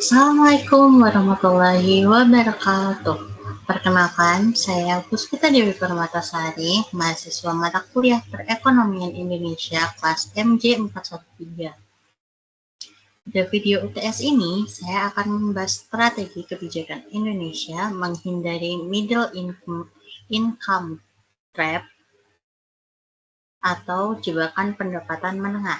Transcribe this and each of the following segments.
Assalamualaikum warahmatullahi wabarakatuh. Perkenalkan, saya Puspita Dewi Permatasari, mahasiswa mata kuliah Perekonomian Indonesia kelas MJ 413. Pada video UTS ini, saya akan membahas strategi kebijakan Indonesia menghindari middle income trap atau jebakan pendapatan menengah.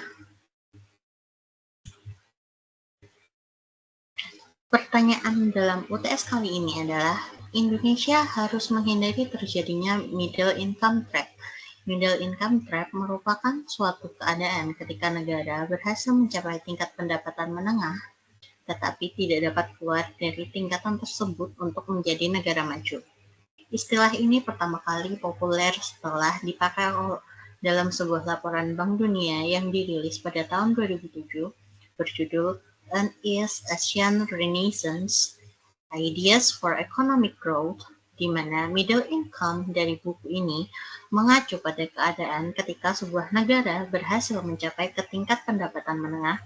Pertanyaan dalam UTS kali ini adalah, Indonesia harus menghindari terjadinya middle income trap. Middle income trap merupakan suatu keadaan ketika negara berhasil mencapai tingkat pendapatan menengah, tetapi tidak dapat keluar dari tingkatan tersebut untuk menjadi negara maju. Istilah ini pertama kali populer setelah dipakai dalam sebuah laporan Bank Dunia yang dirilis pada tahun 2007 berjudul An East Asian Renaissance: Ideas for Economic Growth, di mana middle income dari buku ini mengacu pada keadaan ketika sebuah negara berhasil mencapai ke tingkat pendapatan menengah,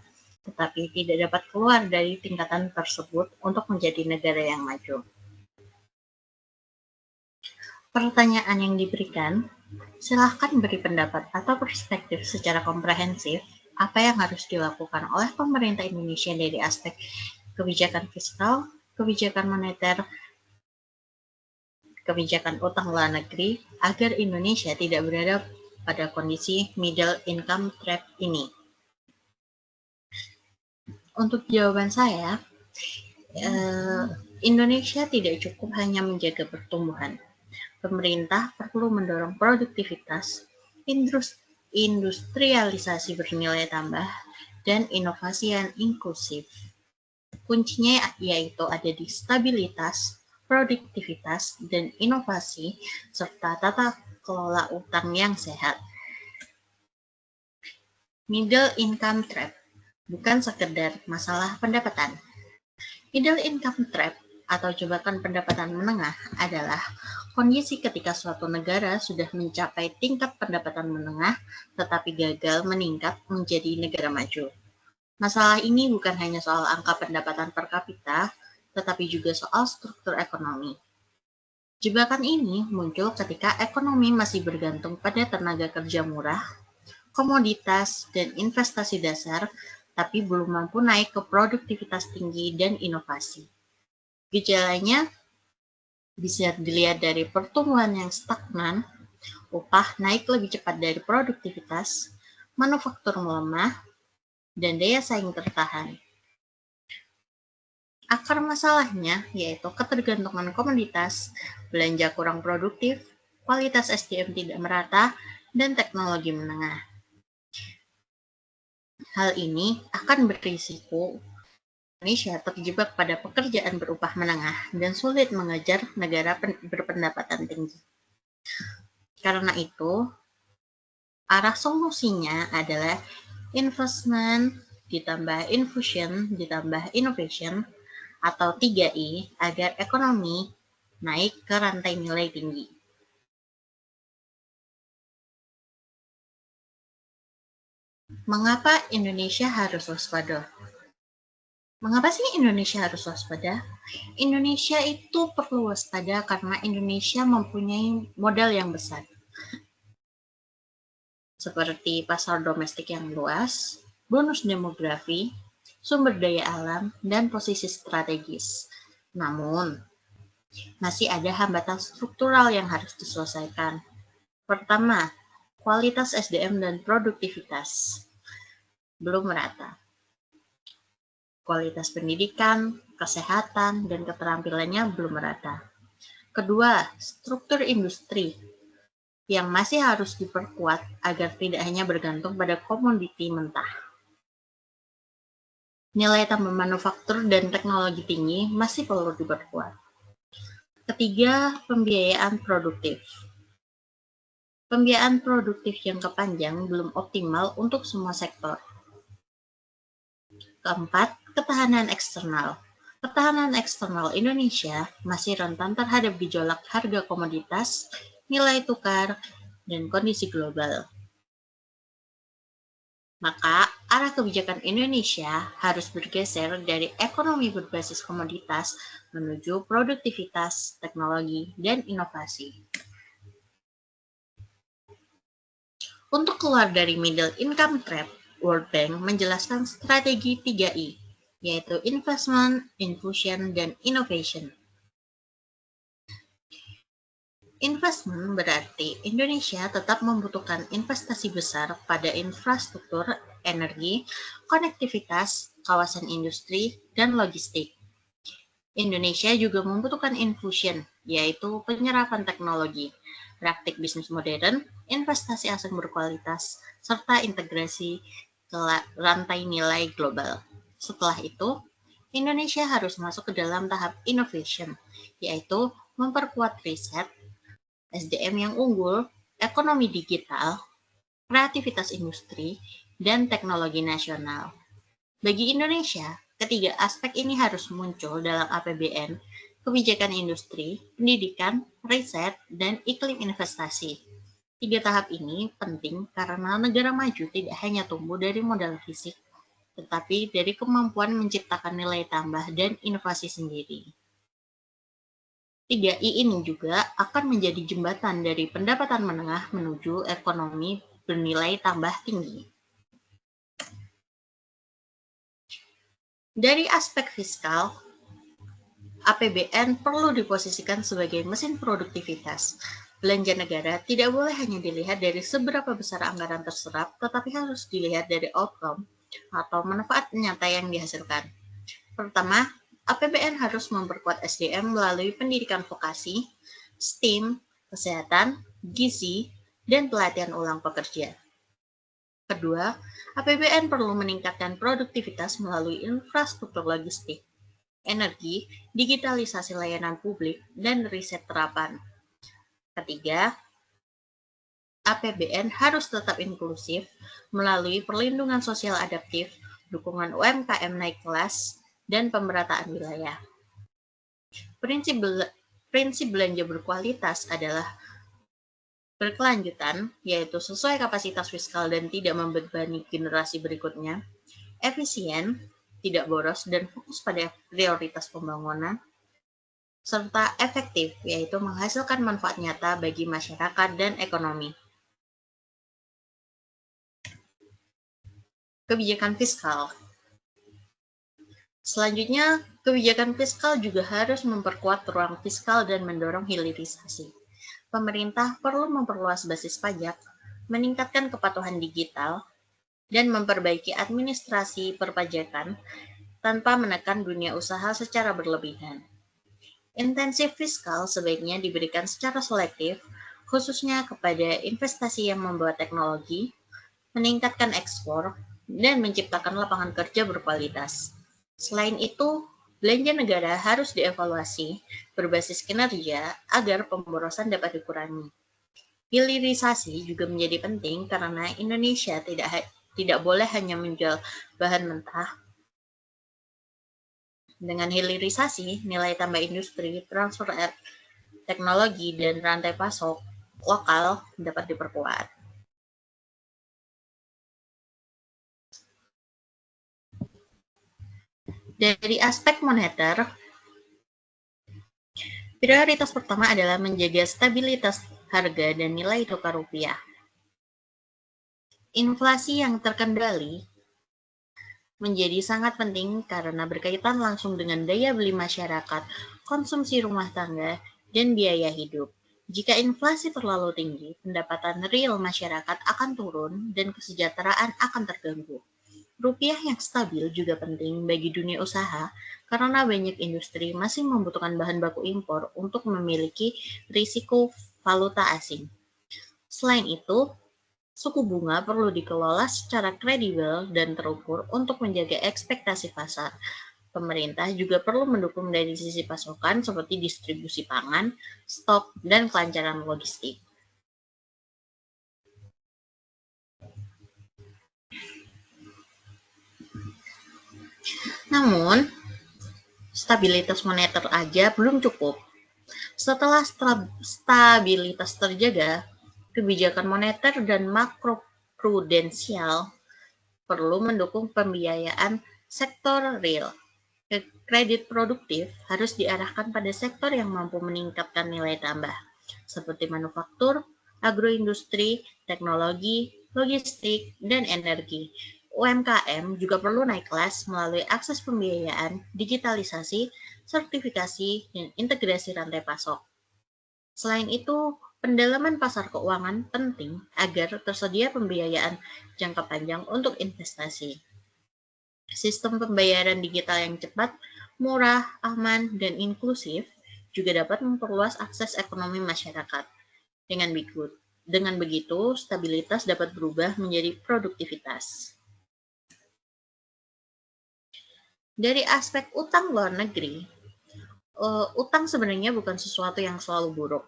tetapi tidak dapat keluar dari tingkatan tersebut untuk menjadi negara yang maju. Pertanyaan yang diberikan, silahkan beri pendapat atau perspektif secara komprehensif apa yang harus dilakukan oleh pemerintah Indonesia dari aspek kebijakan fiskal, kebijakan moneter, kebijakan utang luar negeri, agar Indonesia tidak berada pada kondisi middle income trap ini. Untuk jawaban saya, Indonesia tidak cukup hanya menjaga pertumbuhan. Pemerintah perlu mendorong produktivitas, industrialisasi bernilai tambah, dan inovasi yang inklusif. Kuncinya yaitu ada di stabilitas, produktivitas, dan inovasi, serta tata kelola utang yang sehat. Middle income trap bukan sekedar masalah pendapatan. Middle income trap atau jebakan pendapatan menengah adalah kondisi ketika suatu negara sudah mencapai tingkat pendapatan menengah tetapi gagal meningkat menjadi negara maju. Masalah ini bukan hanya soal angka pendapatan per kapita, tetapi juga soal struktur ekonomi. Jebakan ini muncul ketika ekonomi masih bergantung pada tenaga kerja murah, komoditas, dan investasi dasar, tapi belum mampu naik ke produktivitas tinggi dan inovasi. Gejalanya bisa dilihat dari pertumbuhan yang stagnan, upah naik lebih cepat dari produktivitas, manufaktur melemah, dan daya saing tertahan. Akar masalahnya yaitu ketergantungan komoditas, belanja kurang produktif, kualitas SDM tidak merata, dan teknologi menengah. Hal ini akan berisiko Indonesia terjebak pada pekerjaan berupah menengah dan sulit mengejar negara berpendapatan tinggi. Karena itu, arah solusinya adalah investment ditambah infusion ditambah innovation atau 3I agar ekonomi naik ke rantai nilai tinggi. Mengapa Indonesia harus waspada? Mengapa sih Indonesia harus waspada? Indonesia itu perlu waspada karena Indonesia mempunyai modal yang besar, seperti pasar domestik yang luas, bonus demografi, sumber daya alam, dan posisi strategis. Namun, masih ada hambatan struktural yang harus diselesaikan. Pertama, kualitas SDM dan produktivitas belum merata. Kualitas pendidikan, kesehatan, dan keterampilannya belum merata. Kedua, struktur industri yang masih harus diperkuat agar tidak hanya bergantung pada komoditi mentah. Nilai tambah manufaktur dan teknologi tinggi masih perlu diperkuat. Ketiga, pembiayaan produktif. Pembiayaan produktif jangka panjang belum optimal untuk semua sektor. Keempat, ketahanan eksternal. Ketahanan eksternal Indonesia masih rentan terhadap gejolak harga komoditas, nilai tukar, dan kondisi global. Maka arah kebijakan Indonesia harus bergeser dari ekonomi berbasis komoditas menuju produktivitas, teknologi, dan inovasi. Untuk keluar dari middle income trap, World Bank menjelaskan strategi 3I, yaitu investment, inclusion, dan innovation. Investment berarti Indonesia tetap membutuhkan investasi besar pada infrastruktur, energi, konektivitas, kawasan industri, dan logistik. Indonesia juga membutuhkan inclusion, yaitu penyerapan teknologi, praktik bisnis modern, investasi asing berkualitas, serta integrasi ke rantai nilai global. Setelah itu, Indonesia harus masuk ke dalam tahap innovation, yaitu memperkuat riset, SDM yang unggul, ekonomi digital, kreativitas industri, dan teknologi nasional. Bagi Indonesia, ketiga aspek ini harus muncul dalam APBN, kebijakan industri, pendidikan, riset, dan iklim investasi. Tiga tahap ini penting karena negara maju tidak hanya tumbuh dari modal fisik, tetapi dari kemampuan menciptakan nilai tambah dan inovasi sendiri. 3I ini juga akan menjadi jembatan dari pendapatan menengah menuju ekonomi bernilai tambah tinggi. Dari aspek fiskal, APBN perlu diposisikan sebagai mesin produktivitas. Belanja negara tidak boleh hanya dilihat dari seberapa besar anggaran terserap, tetapi harus dilihat dari outcome atau manfaat nyata yang dihasilkan. Pertama, APBN harus memperkuat SDM melalui pendidikan vokasi, STEAM, kesehatan, gizi, dan pelatihan ulang pekerja. Kedua, APBN perlu meningkatkan produktivitas melalui infrastruktur logistik, energi, digitalisasi layanan publik, dan riset terapan. Ketiga, APBN harus tetap inklusif melalui perlindungan sosial adaptif, dukungan UMKM naik kelas, dan pemerataan wilayah. Prinsip belanja berkualitas adalah berkelanjutan, yaitu sesuai kapasitas fiskal dan tidak membebani generasi berikutnya, efisien, tidak boros, dan fokus pada prioritas pembangunan, serta efektif, yaitu menghasilkan manfaat nyata bagi masyarakat dan ekonomi. Kebijakan fiskal. Selanjutnya, kebijakan fiskal juga harus memperkuat ruang fiskal dan mendorong hilirisasi. Pemerintah perlu memperluas basis pajak, meningkatkan kepatuhan digital, dan memperbaiki administrasi perpajakan tanpa menekan dunia usaha secara berlebihan. Intensif fiskal sebaiknya diberikan secara selektif, khususnya kepada investasi yang membawa teknologi, meningkatkan ekspor, dan menciptakan lapangan kerja berkualitas. Selain itu, belanja negara harus dievaluasi berbasis kinerja agar pemborosan dapat dikurangi. Hilirisasi juga menjadi penting karena Indonesia tidak boleh hanya menjual bahan mentah. Dengan hilirisasi, nilai tambah industri, transfer teknologi, dan rantai pasok lokal dapat diperkuat. Dari aspek moneter, prioritas pertama adalah menjaga stabilitas harga dan nilai tukar rupiah. Inflasi yang terkendali menjadi sangat penting karena berkaitan langsung dengan daya beli masyarakat, konsumsi rumah tangga, dan biaya hidup. Jika inflasi terlalu tinggi, pendapatan real masyarakat akan turun dan kesejahteraan akan terganggu. Rupiah yang stabil juga penting bagi dunia usaha karena banyak industri masih membutuhkan bahan baku impor untuk memiliki risiko valuta asing. Selain itu, suku bunga perlu dikelola secara kredibel dan terukur untuk menjaga ekspektasi pasar. Pemerintah juga perlu mendukung dari sisi pasokan seperti distribusi pangan, stok, dan kelancaran logistik. Namun, stabilitas moneter aja belum cukup. Setelah stabilitas terjaga, kebijakan moneter dan makroprudensial perlu mendukung pembiayaan sektor real. Kredit produktif harus diarahkan pada sektor yang mampu meningkatkan nilai tambah, seperti manufaktur, agroindustri, teknologi, logistik, dan energi. UMKM juga perlu naik kelas melalui akses pembiayaan, digitalisasi, sertifikasi, dan integrasi rantai pasok. Selain itu, pendalaman pasar keuangan penting agar tersedia pembiayaan jangka panjang untuk investasi. Sistem pembayaran digital yang cepat, murah, aman, dan inklusif juga dapat memperluas akses ekonomi masyarakat. Dengan begitu, stabilitas dapat berubah menjadi produktivitas. Dari aspek utang luar negeri, utang sebenarnya bukan sesuatu yang selalu buruk.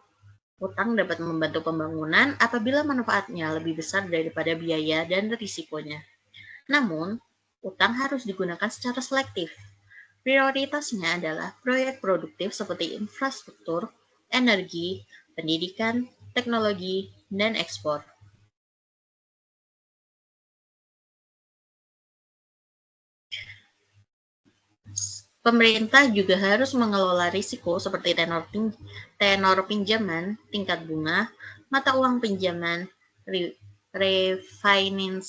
Utang dapat membantu pembangunan apabila manfaatnya lebih besar daripada biaya dan risikonya. Namun, utang harus digunakan secara selektif. Prioritasnya adalah proyek produktif seperti infrastruktur, energi, pendidikan, teknologi, dan ekspor. Pemerintah juga harus mengelola risiko seperti tenor pinjaman, tingkat bunga, mata uang pinjaman, refinancing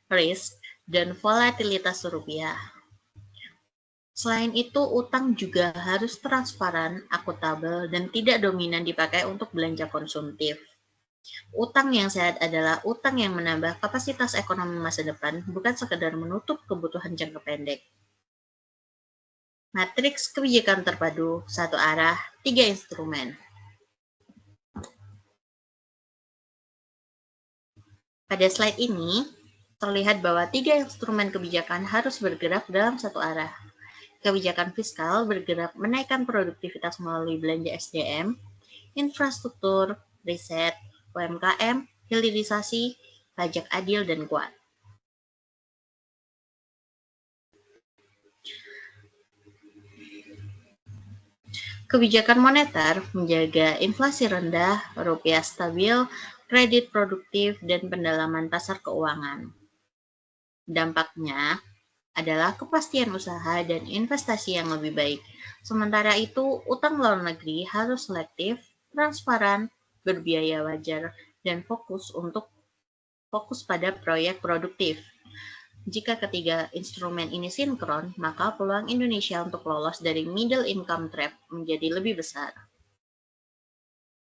risk, dan volatilitas rupiah. Selain itu, utang juga harus transparan, akuntabel, dan tidak dominan dipakai untuk belanja konsumtif. Utang yang sehat adalah utang yang menambah kapasitas ekonomi masa depan, bukan sekedar menutup kebutuhan jangka pendek. Matriks kebijakan terpadu, satu arah, 3 instrumen. Pada slide ini, terlihat bahwa 3 instrumen kebijakan harus bergerak dalam satu arah. Kebijakan fiskal bergerak menaikkan produktivitas melalui belanja SDM, infrastruktur, riset, UMKM, hilirisasi, pajak adil dan kuat. Kebijakan moneter menjaga inflasi rendah, rupiah stabil, kredit produktif, dan pendalaman pasar keuangan. Dampaknya adalah kepastian usaha dan investasi yang lebih baik. Sementara itu, utang luar negeri harus selektif, transparan, berbiaya wajar, dan fokus pada proyek produktif. Jika ketiga instrumen ini sinkron, maka peluang Indonesia untuk lolos dari middle income trap menjadi lebih besar.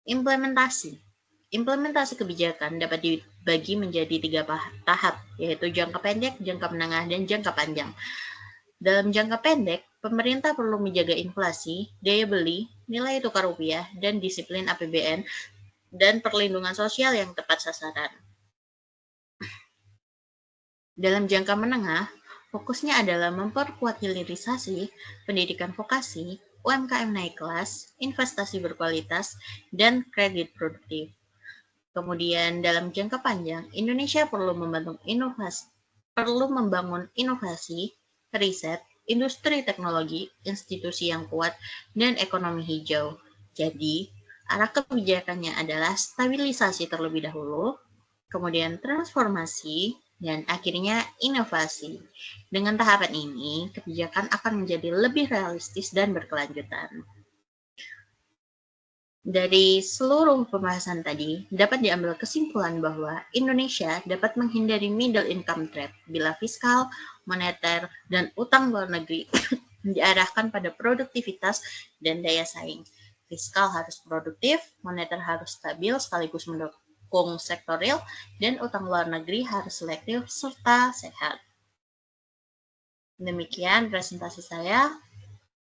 Implementasi kebijakan dapat dibagi menjadi 3 tahap, yaitu jangka pendek, jangka menengah, dan jangka panjang. Dalam jangka pendek, pemerintah perlu menjaga inflasi, daya beli, nilai tukar rupiah, dan disiplin APBN dan perlindungan sosial yang tepat sasaran. Dalam jangka menengah, fokusnya adalah memperkuat hilirisasi, pendidikan vokasi, UMKM naik kelas, investasi berkualitas, dan kredit produktif. Kemudian dalam jangka panjang, Indonesia perlu membangun inovasi, riset, industri teknologi, institusi yang kuat, dan ekonomi hijau. Jadi, arah kebijakannya adalah stabilisasi terlebih dahulu, kemudian transformasi, dan akhirnya inovasi. Dengan tahapan ini, kebijakan akan menjadi lebih realistis dan berkelanjutan. Dari seluruh pembahasan tadi, dapat diambil kesimpulan bahwa Indonesia dapat menghindari middle income trap bila fiskal, moneter, dan utang luar negeri diarahkan pada produktivitas dan daya saing. Fiskal harus produktif, moneter harus stabil sekaligus mendukung sektor real, dan utang luar negeri harus selektif serta sehat. Demikian presentasi saya.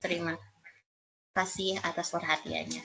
Terima kasih atas perhatiannya.